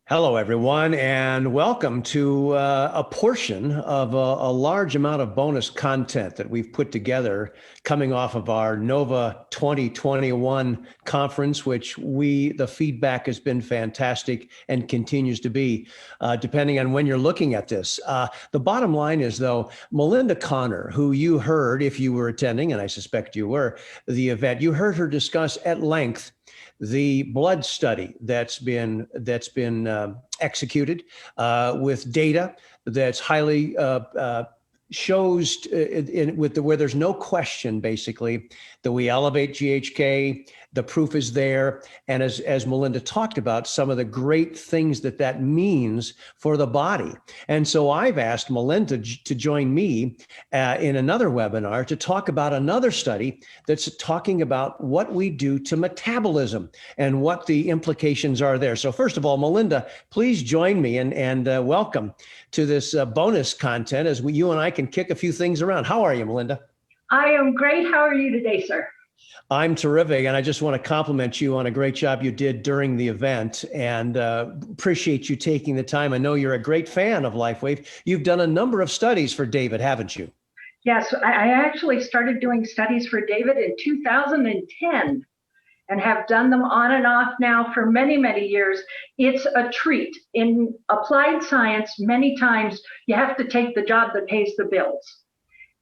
Hello, everyone, and welcome to a portion of a large amount of bonus content that we've put together coming off of our Nova 2021 conference, which the feedback has been fantastic and continues to be, depending on when you're looking at this. The bottom line is, though, Melinda Connor, who you heard if you were attending, and I suspect you were, the event, you heard her discuss at length the blood study that's been executed with data that's highly shows where there's no question basically that we elevate GHK. The proof is there, and as Melinda talked about, some of the great things that means for the body. And so I've asked Melinda to join me in another webinar to talk about another study that's talking about what we do to metabolism and what the implications are there. So first of all, Melinda, please join me and welcome to this bonus content as you and I can kick a few things around. How are you, Melinda? I am great. How are you today, sir? I'm terrific, and I just want to compliment you on a great job you did during the event, and appreciate you taking the time. I know you're a great fan of LifeWave. You've done a number of studies for David, haven't you? Yes, I actually started doing studies for David in 2010 and have done them on and off now for many, many years. It's a treat. In applied science, many times you have to take the job that pays the bills.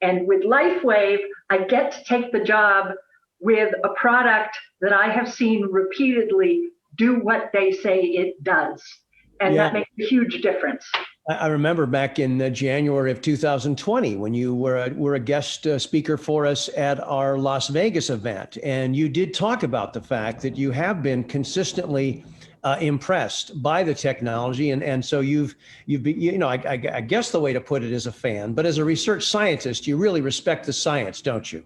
And with LifeWave, I get to take the job with a product that I have seen repeatedly do what they say it does. And that makes a huge difference. I remember back in January of 2020 when you were a guest speaker for us at our Las Vegas event, and you did talk about the fact that you have been consistently impressed by the technology, and so you've been, I guess the way to put it is a fan, but as a research scientist, you really respect the science, don't you?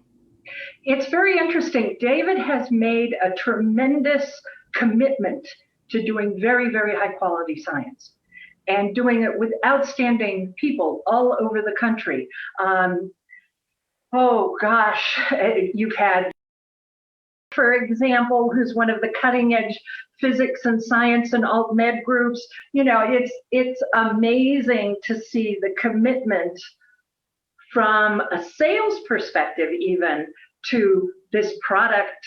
It's very interesting. David has made a tremendous commitment to doing very, very high quality science and doing it with outstanding people all over the country. Oh gosh, you've had, for example, who's one of the cutting edge physics and science and alt med groups. It's amazing to see the commitment from a sales perspective, even to this product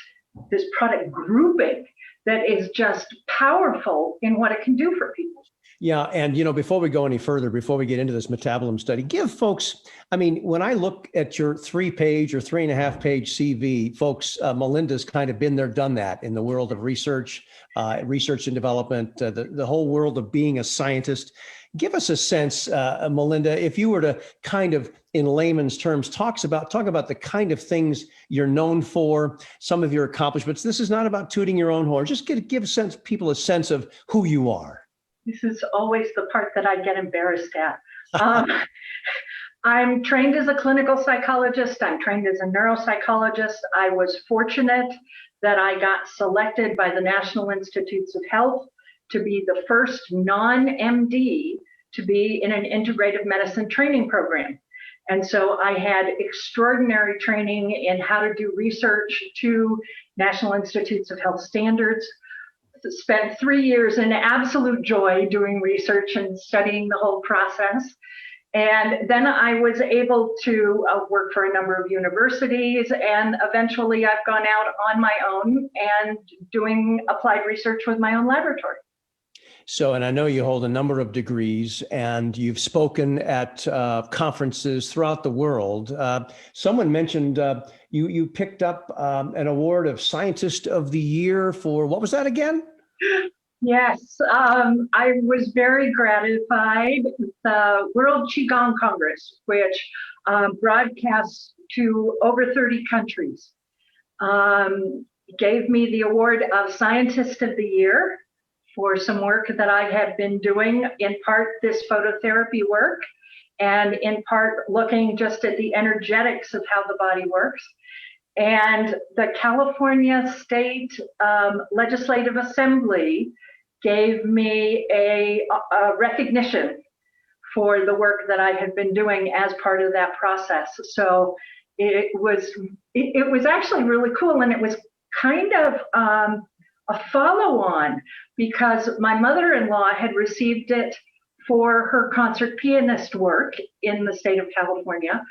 grouping that is just powerful in what it can do for people. Yeah, and before we go any further, before we get into this metabolism study, give folks, when I look at your 3-page or 3.5-page CV, folks, Melinda's kind of been there, done that in the world of research and development, the whole world of being a scientist. Give us a sense, Melinda, if you were to kind of, in layman's terms, talk about the kind of things you're known for, some of your accomplishments. This is not about tooting your own horn. Just give people a sense of who you are. This is always the part that I get embarrassed at. I'm trained as a clinical psychologist. I'm trained as a neuropsychologist. I was fortunate that I got selected by the National Institutes of Health to be the first non-MD to be in an integrative medicine training program. And so I had extraordinary training in how to do research to National Institutes of Health standards. Spent 3 years in absolute joy doing research and studying the whole process. And then I was able to work for a number of universities, and eventually I've gone out on my own and doing applied research with my own laboratory. So, and I know you hold a number of degrees and you've spoken at conferences throughout the world. Someone mentioned you picked up an award of Scientist of the Year for, what was that again? Yes, I was very gratified. The World Qigong Congress, which broadcasts to over 30 countries, gave me the award of Scientist of the Year for some work that I had been doing, in part this phototherapy work, and in part looking just at the energetics of how the body works. And the California State Legislative Assembly gave me a recognition for the work that I had been doing as part of that process. So it was actually really cool, and it was kind of a follow-on because my mother-in-law had received it for her concert pianist work in the state of California.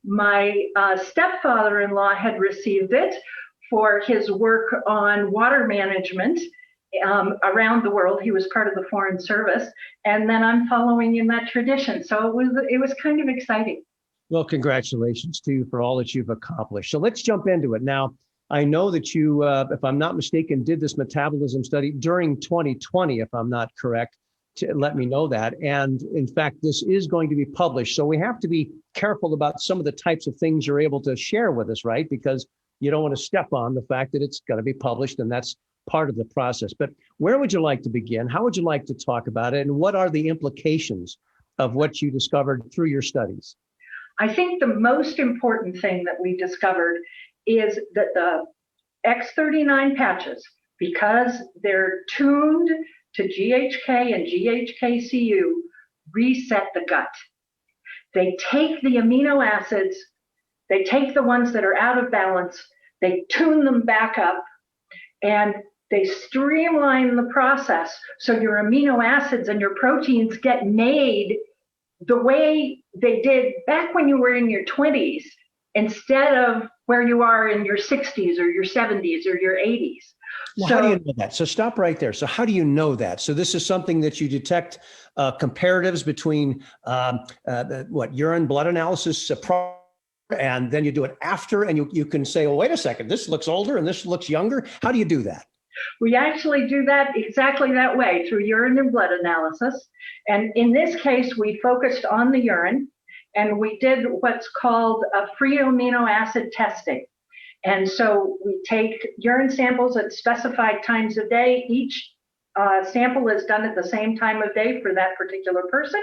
My stepfather-in-law had received it for his work on water management around the world. He was part of the Foreign Service, and then I'm following in that tradition. So it was kind of exciting. Well, congratulations to you for all that you've accomplished. So let's jump into it. Now, I know that you, if I'm not mistaken, did this metabolism study during 2020, if I'm not correct. Let me know that. And in fact, this is going to be published. So we have to be careful about some of the types of things you're able to share with us, right? Because you don't want to step on the fact that it's going to be published, and that's part of the process. But where would you like to begin? How would you like to talk about it? And what are the implications of what you discovered through your studies? I think the most important thing that we discovered is that the X39 patches, because they're tuned to GHK and GHKCU, reset the gut. They take the amino acids, they take the ones that are out of balance, they tune them back up, and they streamline the process so your amino acids and your proteins get made the way they did back when you were in your 20s instead of where you are in your 60s or your 70s or your 80s. Well, how do you know that? So stop right there. So how do you know that? So this is something that you detect comparatives between urine blood analysis and then you do it after, and you can say, well, wait a second, this looks older and this looks younger. How do you do that? We actually do that exactly that way through urine and blood analysis. And in this case, we focused on the urine and we did what's called a free amino acid testing. And so we take urine samples at specified times of day. Each sample is done at the same time of day for that particular person.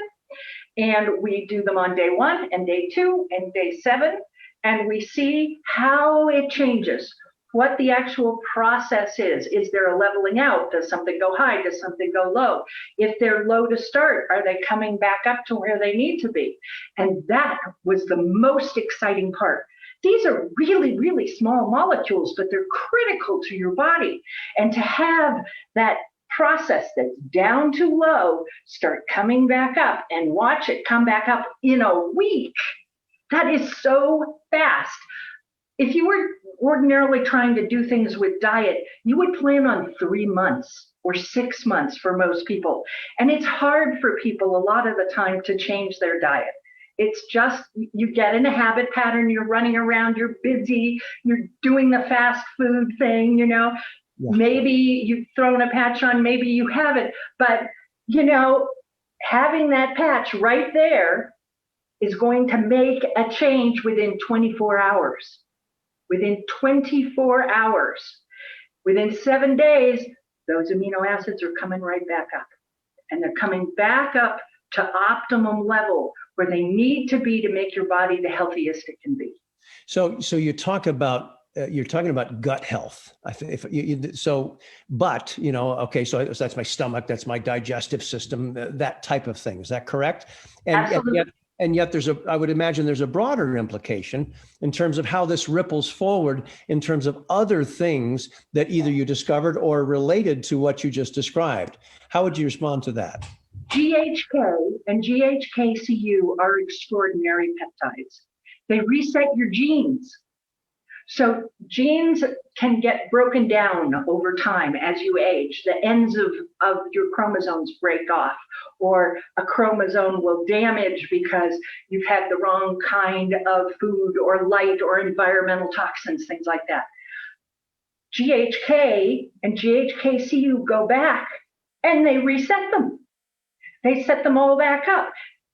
And we do them on day 1 and day 2 and day 7. And we see how it changes, what the actual process is. Is there a leveling out? Does something go high? Does something go low? If they're low to start, are they coming back up to where they need to be? And that was the most exciting part. These are really, really small molecules, but they're critical to your body. And to have that process that's down to low start coming back up and watch it come back up in a week, that is so fast. If you were ordinarily trying to do things with diet, you would plan on 3 months or 6 months for most people. And it's hard for people a lot of the time to change their diet. It's just, you get in a habit pattern, you're running around, you're busy, you're doing the fast food thing, you know. Yeah. Maybe you've thrown a patch on, maybe you haven't. But, you know, having that patch right there is going to make a change within 24 hours. Within 24 hours, within 7 days, those amino acids are coming right back up. And they're coming back up to optimum level where they need to be to make your body the healthiest it can be. So you talk about you're talking about gut health. I think but you know, okay, so that's my stomach, that's my digestive system, that type of thing. Is that correct? Absolutely. And yet I would imagine there's a broader implication in terms of how this ripples forward in terms of other things that either you discovered or related to what you just described. How would you respond to that? GHK and GHKCU are extraordinary peptides. They reset your genes. So genes can get broken down over time as you age. The ends of your chromosomes break off, or a chromosome will damage because you've had the wrong kind of food or light or environmental toxins, things like that. GHK and GHKCU go back and they reset them. They set them all back up.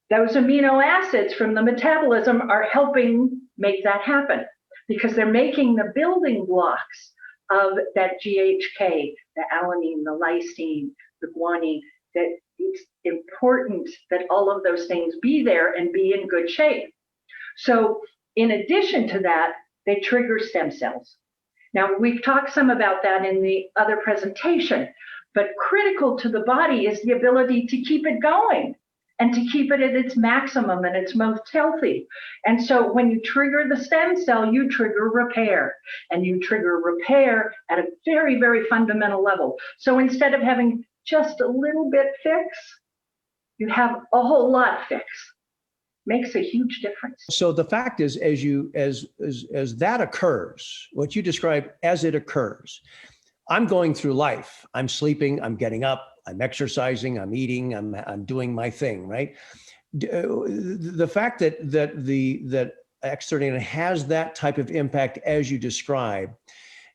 Those amino acids from the metabolism are helping make that happen, because they're making the building blocks of that GHK, the alanine, the lysine, the guanine, that it's important that all of those things be there and be in good shape. So in addition to that, they trigger stem cells. Now, we've talked some about that in the other presentation, but critical to the body is the ability to keep it going and to keep it at its maximum and its most healthy. And so when you trigger the stem cell, you trigger repair, and you trigger repair at a very, very fundamental level. So instead of having just a little bit fix, you have a whole lot fix. Makes a huge difference. So the fact is, as that occurs, what you describe as it occurs, I'm going through life. I'm sleeping, I'm getting up, I'm exercising, I'm eating, I'm doing my thing, right? The fact that X39 has that type of impact as you describe,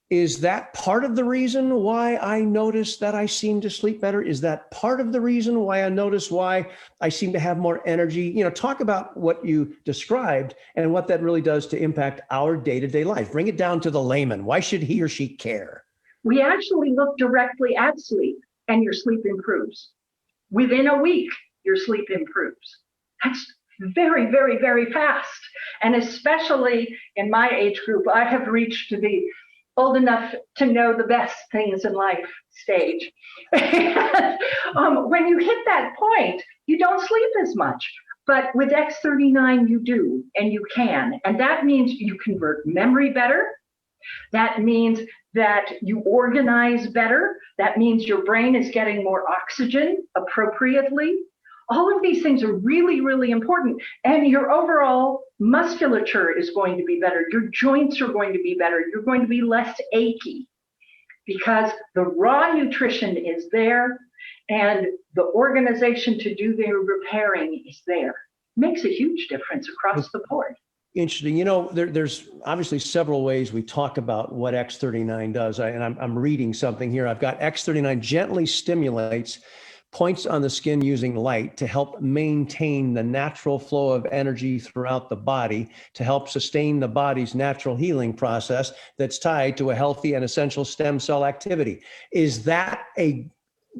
is that part of the reason why I notice that I seem to sleep better? Is that part of the reason why I notice why I seem to have more energy? You know, talk about what you described and what that really does to impact our day-to-day life. Bring it down to the layman. Why should he or she care? We actually look directly at sleep, and your sleep improves. Within a week, your sleep improves. That's very, very, very fast. And especially in my age group, I have reached to be old enough to know the best things in life stage. When you hit that point, you don't sleep as much. But with X39, you do, and you can. And that means you convert memory better. That means that you organize better. That means your brain is getting more oxygen appropriately. All of these things are really, really important. And your overall musculature is going to be better. Your joints are going to be better. You're going to be less achy because the raw nutrition is there and the organization to do the repairing is there. Makes a huge difference across the board. Interesting. You know, there's obviously several ways we talk about what X39 does. I'm reading something here. I've got X39 gently stimulates points on the skin using light to help maintain the natural flow of energy throughout the body, to help sustain the body's natural healing process that's tied to a healthy and essential stem cell activity. Is that a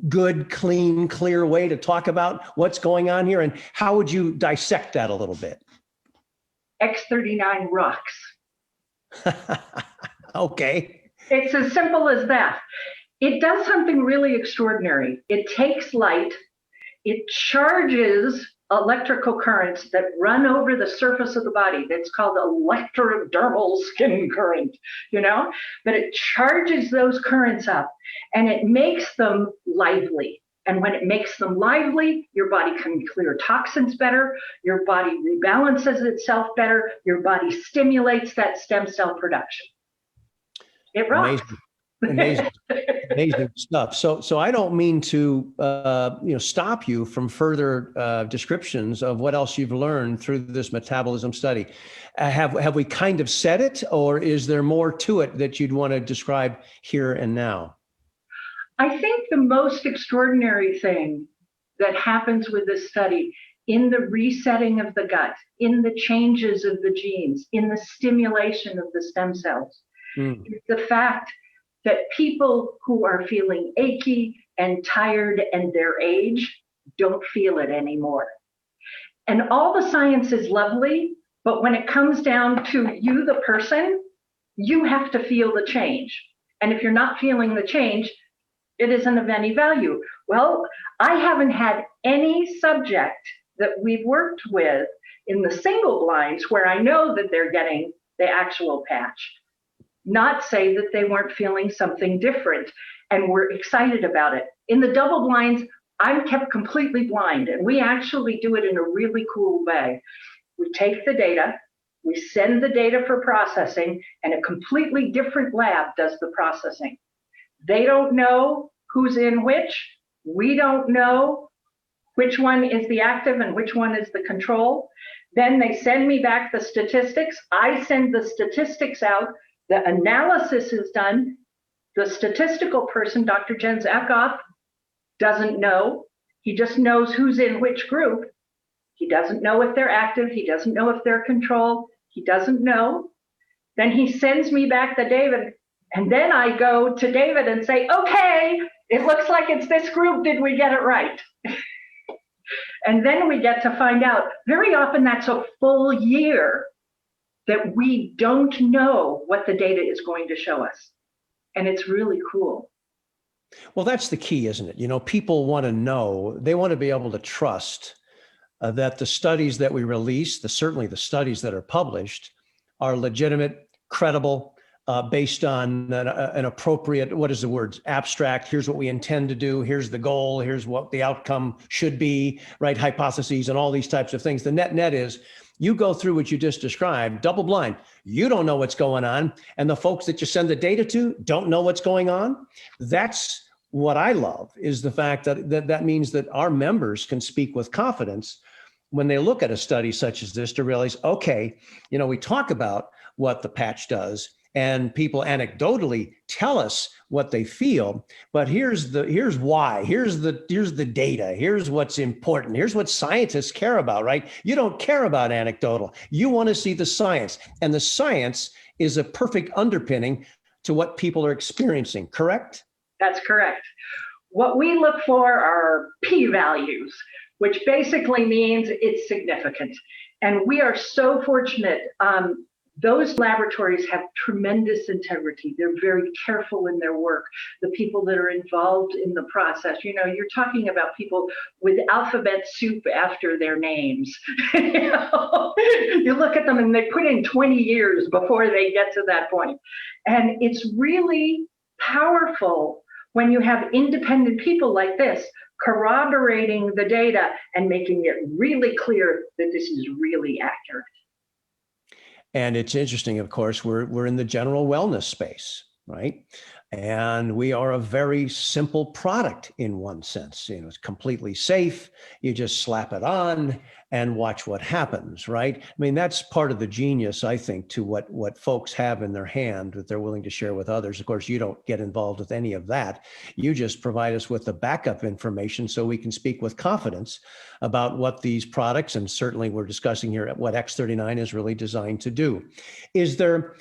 good, clean, clear way to talk about what's going on here? And how would you dissect that a little bit? X39 rocks. Okay. It's as simple as that. It does something really extraordinary. It takes light, it charges electrical currents that run over the surface of the body. That's called electrodermal skin current, you know? But it charges those currents up and it makes them lively. And when it makes them lively, your body can clear toxins better, your body rebalances itself better, your body stimulates that stem cell production. It rocks. Amazing. Amazing stuff. So I don't mean to stop you from further descriptions of what else you've learned through this metabolism study. Have we kind of said it, or is there more to it that you'd want to describe here and now? I think the most extraordinary thing that happens with this study in the resetting of the gut, in the changes of the genes, in the stimulation of the stem cells, is the fact that people who are feeling achy and tired and their age don't feel it anymore. And all the science is lovely, but when it comes down to you, the person, you have to feel the change. And if you're not feeling the change, it isn't of any value. Well, I haven't had any subject that we've worked with in the single blinds where I know that they're getting the actual patch not say that they weren't feeling something different and were excited about it. In the double blinds, I'm kept completely blind, and we actually do it in a really cool way. We take the data, we send the data for processing, and a completely different lab does the processing. They don't know who's in which. We don't know which one is the active and which one is the control. Then they send me back the statistics. I send the statistics out. The analysis is done. The statistical person, Dr. Jens Eckhoff, doesn't know. He just knows who's in which group. He doesn't know if they're active. He doesn't know if they're control. He doesn't know. Then he sends me back the David, and then I go to David and say, okay, it looks like it's this group. Did we get it right? And then we get to find out. Very often that's a full year that we don't know what the data is going to show us. And it's really cool. Well, that's the key, isn't it? You know, people want to know, they want to be able to trust that the studies that we release, certainly the studies that are published, are legitimate, credible, based on an appropriate, what is the word, abstract, here's what we intend to do, here's the goal, here's what the outcome should be, right? Hypotheses and all these types of things. The net is you go through what you just described, double blind. You don't know what's going on. And the folks that you send the data to don't know what's going on. That's what I love, is the fact that means that our members can speak with confidence when they look at a study such as this to realize, okay, we talk about what the patch does, and people anecdotally tell us what they feel, but here's why, here's the data, here's what's important, here's what scientists care about, right? You don't care about anecdotal. You want to see the science, and the science is a perfect underpinning to what people are experiencing, correct? That's correct. What we look for are p-values, which basically means it's significant. And we are so fortunate. Those laboratories have tremendous integrity. They're very careful in their work. The people that are involved in the process, you're talking about people with alphabet soup after their names. You look at them and they put in 20 years before they get to that point. And it's really powerful when you have independent people like this corroborating the data and making it really clear that this is really accurate. And it's interesting, of course, we're in the general wellness space, right? And we are a very simple product in one sense. It's completely safe. You just slap it on and watch what happens, right? I mean, that's part of the genius, I think, to what folks have in their hand that they're willing to share with others. Of course, you don't get involved with any of that. You just provide us with the backup information so we can speak with confidence about what these products, and certainly we're discussing here what X39 is really designed to do. Is there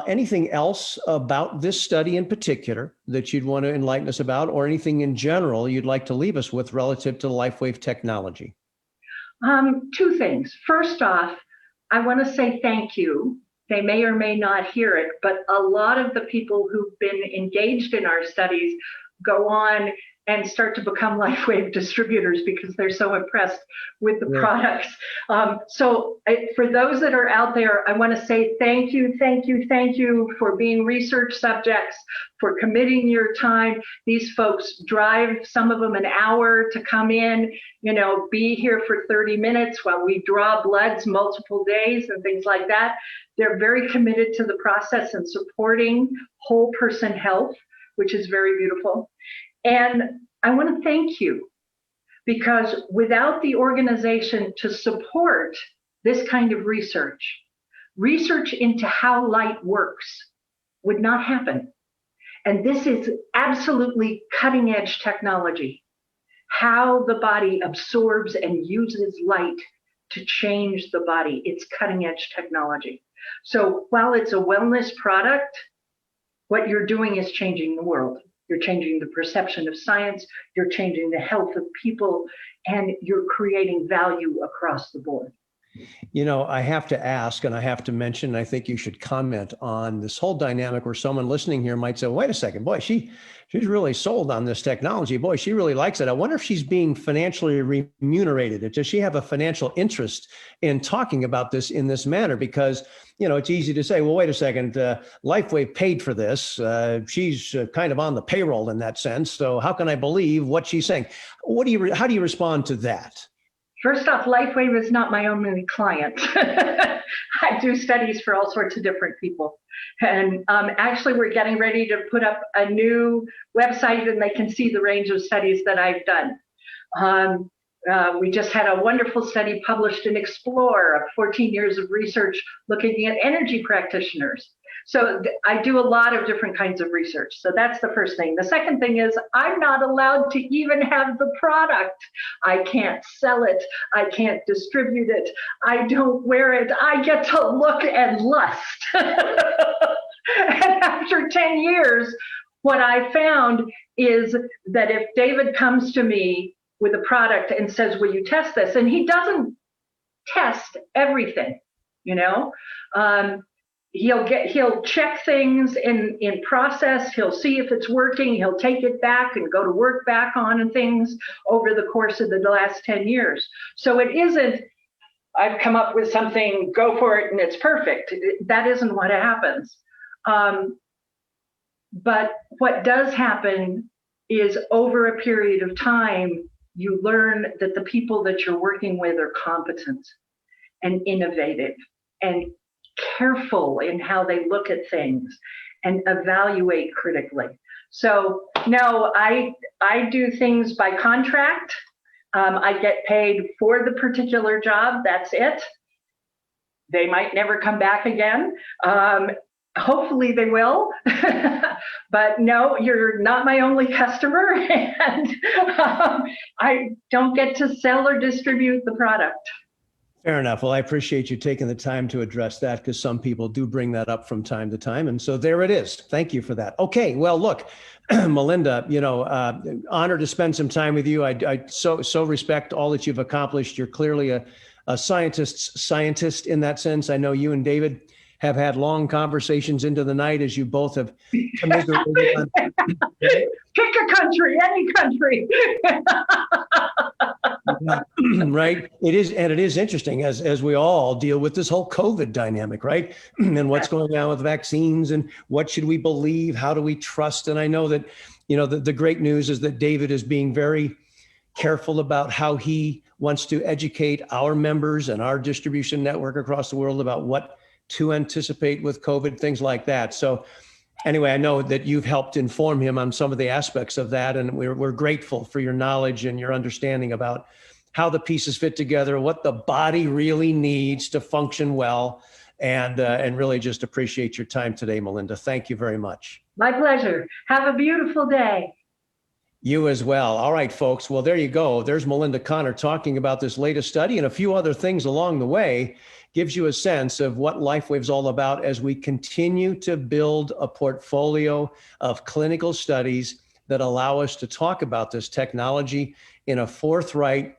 anything else about this study in particular that you'd want to enlighten us about, or anything in general you'd like to leave us with relative to LifeWave technology? Two things. First off, I want to say thank you. They may or may not hear it, but a lot of the people who've been engaged in our studies go on and start to become LifeWave distributors because they're so impressed with the products. So for those that are out there, I want to say thank you for being research subjects, for committing your time. These folks drive, some of them an hour to come in, be here for 30 minutes while we draw bloods multiple days and things like that. They're very committed to the process and supporting whole person health, which is very beautiful. And I want to thank you, because without the organization to support this kind of research into how light works would not happen. And this is absolutely cutting edge technology, how the body absorbs and uses light to change the body. It's cutting edge technology. So while it's a wellness product, what you're doing is changing the world. You're changing the perception of science, you're changing the health of people, and you're creating value across the board. I have to ask, and I have to mention, I think you should comment on this whole dynamic where someone listening here might say, wait a second, boy, she's really sold on this technology. Boy, she really likes it. I wonder if she's being financially remunerated. Does she have a financial interest in talking about this in this manner? Because, it's easy to say, well, wait a second, LifeWave paid for this. She's kind of on the payroll in that sense. So how can I believe what she's saying? How do you respond to that? First off, LifeWave is not my only client. I do studies for all sorts of different people. And actually, we're getting ready to put up a new website and they can see the range of studies that I've done. We just had a wonderful study published in Explore of 14 years of research looking at energy practitioners. So I do a lot of different kinds of research. So that's the first thing. The second thing is I'm not allowed to even have the product. I can't sell it. I can't distribute it. I don't wear it. I get to look and lust. And after 10 years, what I found is that if David comes to me with a product and says, will you test this? And he doesn't test everything, he'll check things in process. He'll see if it's working. He'll take it back and go to work back on things over the course of the last 10 years. So it isn't, I've come up with something, go for it, and it's perfect. That isn't what happens. But what does happen is over a period of time, you learn that the people that you're working with are competent and innovative and careful in how they look at things and evaluate critically. So no, I do things by contract. I get paid for the particular job. That's it. They might never come back again. Hopefully they will, but no, you're not my only customer, and I don't get to sell or distribute the product. Fair enough. Well, I appreciate you taking the time to address that, because some people do bring that up from time to time. And so there it is. Thank you for that. Okay. Well, look, Melinda, honored to spend some time with you. I so respect all that you've accomplished. You're clearly a scientist in that sense. I know you and David have had long conversations into the night as you both have commiserated on. Pick a country, any country. Right. It is. And it is interesting as we all deal with this whole COVID dynamic, right? And what's going on with vaccines and what should we believe? How do we trust? And I know that, the great news is that David is being very careful about how he wants to educate our members and our distribution network across the world about what to anticipate with COVID, things like that. So anyway, I know that you've helped inform him on some of the aspects of that, and we're grateful for your knowledge and your understanding about how the pieces fit together, what the body really needs to function well, and really just appreciate your time today, Melinda. Thank you very much. My pleasure. Have a beautiful day. You as well. All right, folks. Well, there you go. There's Melinda Connor talking about this latest study and a few other things along the way. Gives you a sense of what LifeWave's all about as we continue to build a portfolio of clinical studies that allow us to talk about this technology in a forthright,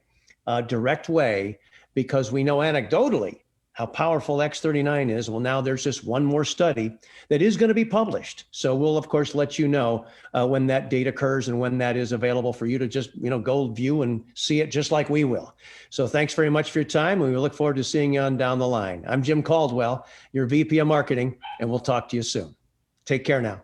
direct way, because we know anecdotally how powerful X39 is. Well, now there's just one more study that is going to be published. So we'll, of course, let you know when that date occurs and when that is available for you to just, go view and see it just like we will. So thanks very much for your time. We look forward to seeing you on down the line. I'm Jim Caldwell, your VP of Marketing, and we'll talk to you soon. Take care now.